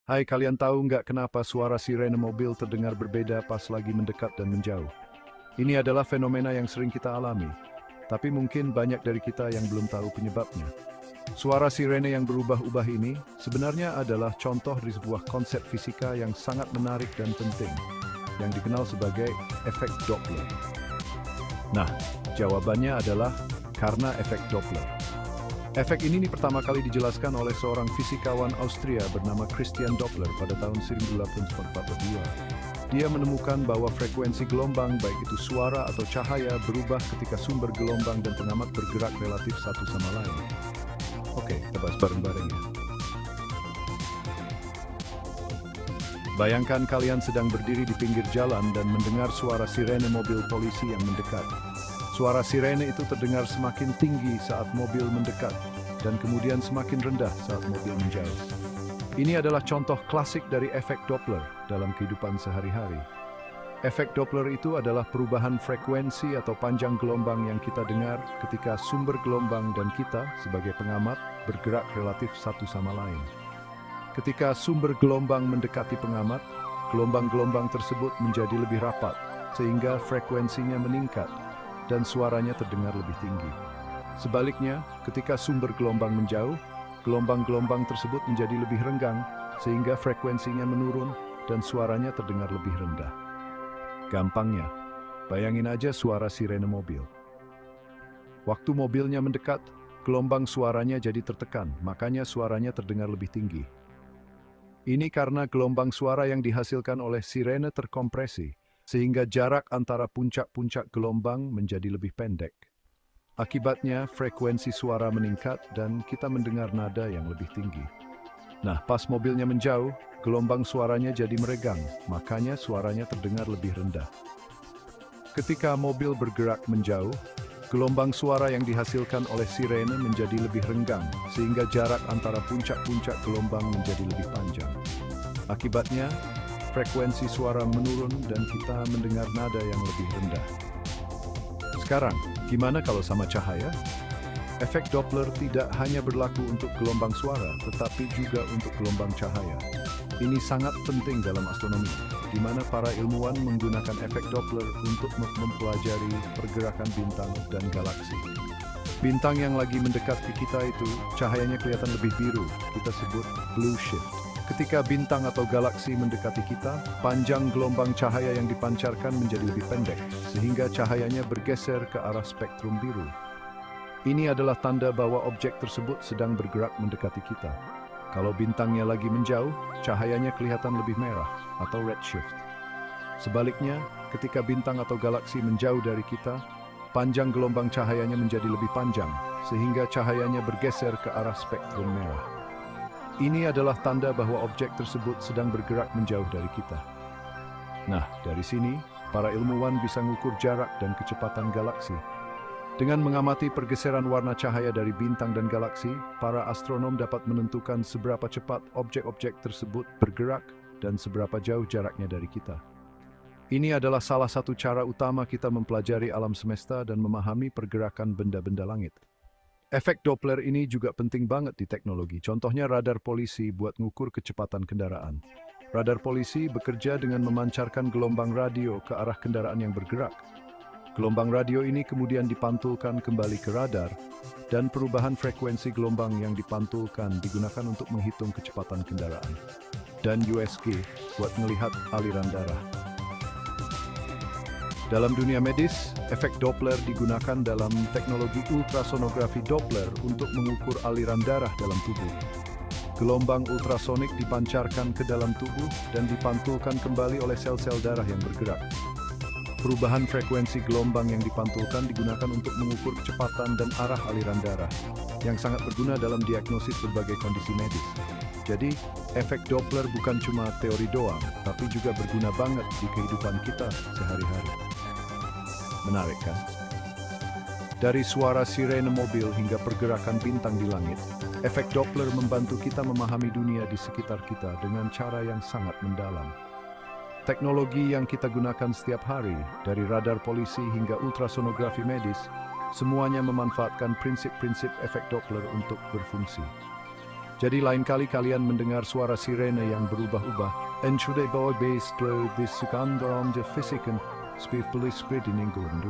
Hai, kalian tahu nggak kenapa suara sirene mobil terdengar berbeda pas lagi mendekat dan menjauh? Ini adalah fenomena yang sering kita alami, tapi mungkin banyak dari kita yang belum tahu penyebabnya. Suara sirene yang berubah-ubah ini sebenarnya adalah contoh dari sebuah konsep fisika yang sangat menarik dan penting, yang dikenal sebagai efek Doppler. Nah, jawabannya adalah karena efek Doppler. Efek ini pertama kali dijelaskan oleh seorang fisikawan Austria bernama Christian Doppler pada tahun 1842. Dia menemukan bahwa frekuensi gelombang, baik itu suara atau cahaya, berubah ketika sumber gelombang dan pengamat bergerak relatif satu sama lain. Oke, kita bahas bareng-bareng ya. Bayangkan kalian sedang berdiri di pinggir jalan dan mendengar suara sirene mobil polisi yang mendekat. Suara sirene itu terdengar semakin tinggi saat mobil mendekat dan kemudian semakin rendah saat mobil menjauh. Ini adalah contoh klasik dari efek Doppler dalam kehidupan sehari-hari. Efek Doppler itu adalah perubahan frekuensi atau panjang gelombang yang kita dengar ketika sumber gelombang dan kita sebagai pengamat bergerak relatif satu sama lain. Ketika sumber gelombang mendekati pengamat, gelombang-gelombang tersebut menjadi lebih rapat sehingga frekuensinya meningkat dan suaranya terdengar lebih tinggi. Sebaliknya, ketika sumber gelombang menjauh, gelombang-gelombang tersebut menjadi lebih renggang sehingga frekuensinya menurun dan suaranya terdengar lebih rendah. Gampangnya, bayangin aja suara sirene mobil. Waktu mobilnya mendekat, gelombang suaranya jadi tertekan, makanya suaranya terdengar lebih tinggi. Ini karena gelombang suara yang dihasilkan oleh sirene terkompresi, sehingga jarak antara puncak-puncak gelombang menjadi lebih pendek. Akibatnya, frekuensi suara meningkat dan kita mendengar nada yang lebih tinggi. Nah, pas mobilnya menjauh, gelombang suaranya jadi meregang, makanya suaranya terdengar lebih rendah. Ketika mobil bergerak menjauh, gelombang suara yang dihasilkan oleh sirene menjadi lebih renggang, sehingga jarak antara puncak-puncak gelombang menjadi lebih panjang. Akibatnya, frekuensi suara menurun dan kita mendengar nada yang lebih rendah. Sekarang, gimana kalau sama cahaya? Efek Doppler tidak hanya berlaku untuk gelombang suara, tetapi juga untuk gelombang cahaya. Ini sangat penting dalam astronomi, di mana para ilmuwan menggunakan efek Doppler untuk mempelajari pergerakan bintang dan galaksi. Bintang yang lagi mendekat ke kita itu, cahayanya kelihatan lebih biru, kita sebut blue shift. Ketika bintang atau galaksi mendekati kita, panjang gelombang cahaya yang dipancarkan menjadi lebih pendek, sehingga cahayanya bergeser ke arah spektrum biru. Ini adalah tanda bahwa objek tersebut sedang bergerak mendekati kita. Kalau bintangnya lagi menjauh, cahayanya kelihatan lebih merah atau redshift. Sebaliknya, ketika bintang atau galaksi menjauh dari kita, panjang gelombang cahayanya menjadi lebih panjang, sehingga cahayanya bergeser ke arah spektrum merah. Ini adalah tanda bahwa objek tersebut sedang bergerak menjauh dari kita. Nah, dari sini, para ilmuwan bisa mengukur jarak dan kecepatan galaksi. Dengan mengamati pergeseran warna cahaya dari bintang dan galaksi, para astronom dapat menentukan seberapa cepat objek-objek tersebut bergerak dan seberapa jauh jaraknya dari kita. Ini adalah salah satu cara utama kita mempelajari alam semesta dan memahami pergerakan benda-benda langit. Efek Doppler ini juga penting banget di teknologi. Contohnya radar polisi buat mengukur kecepatan kendaraan. Radar polisi bekerja dengan memancarkan gelombang radio ke arah kendaraan yang bergerak. Gelombang radio ini kemudian dipantulkan kembali ke radar, dan perubahan frekuensi gelombang yang dipantulkan digunakan untuk menghitung kecepatan kendaraan. Dan USG buat melihat aliran darah. Dalam dunia medis, efek Doppler digunakan dalam teknologi ultrasonografi Doppler untuk mengukur aliran darah dalam tubuh. Gelombang ultrasonik dipancarkan ke dalam tubuh dan dipantulkan kembali oleh sel-sel darah yang bergerak. Perubahan frekuensi gelombang yang dipantulkan digunakan untuk mengukur kecepatan dan arah aliran darah, yang sangat berguna dalam diagnosis berbagai kondisi medis. Jadi, efek Doppler bukan cuma teori doang, tapi juga berguna banget di kehidupan kita sehari-hari. Menarik kan? Dari suara sirene mobil hingga pergerakan bintang di langit, efek Doppler membantu kita memahami dunia di sekitar kita dengan cara yang sangat mendalam. Teknologi yang kita gunakan setiap hari, dari radar polisi hingga ultrasonografi medis, semuanya memanfaatkan prinsip-prinsip efek Doppler untuk berfungsi. Jadi lain kali kalian mendengar suara sirene yang berubah-ubah, ensure bahwa base disukan dalam de fysiken, spiv polis spread in England,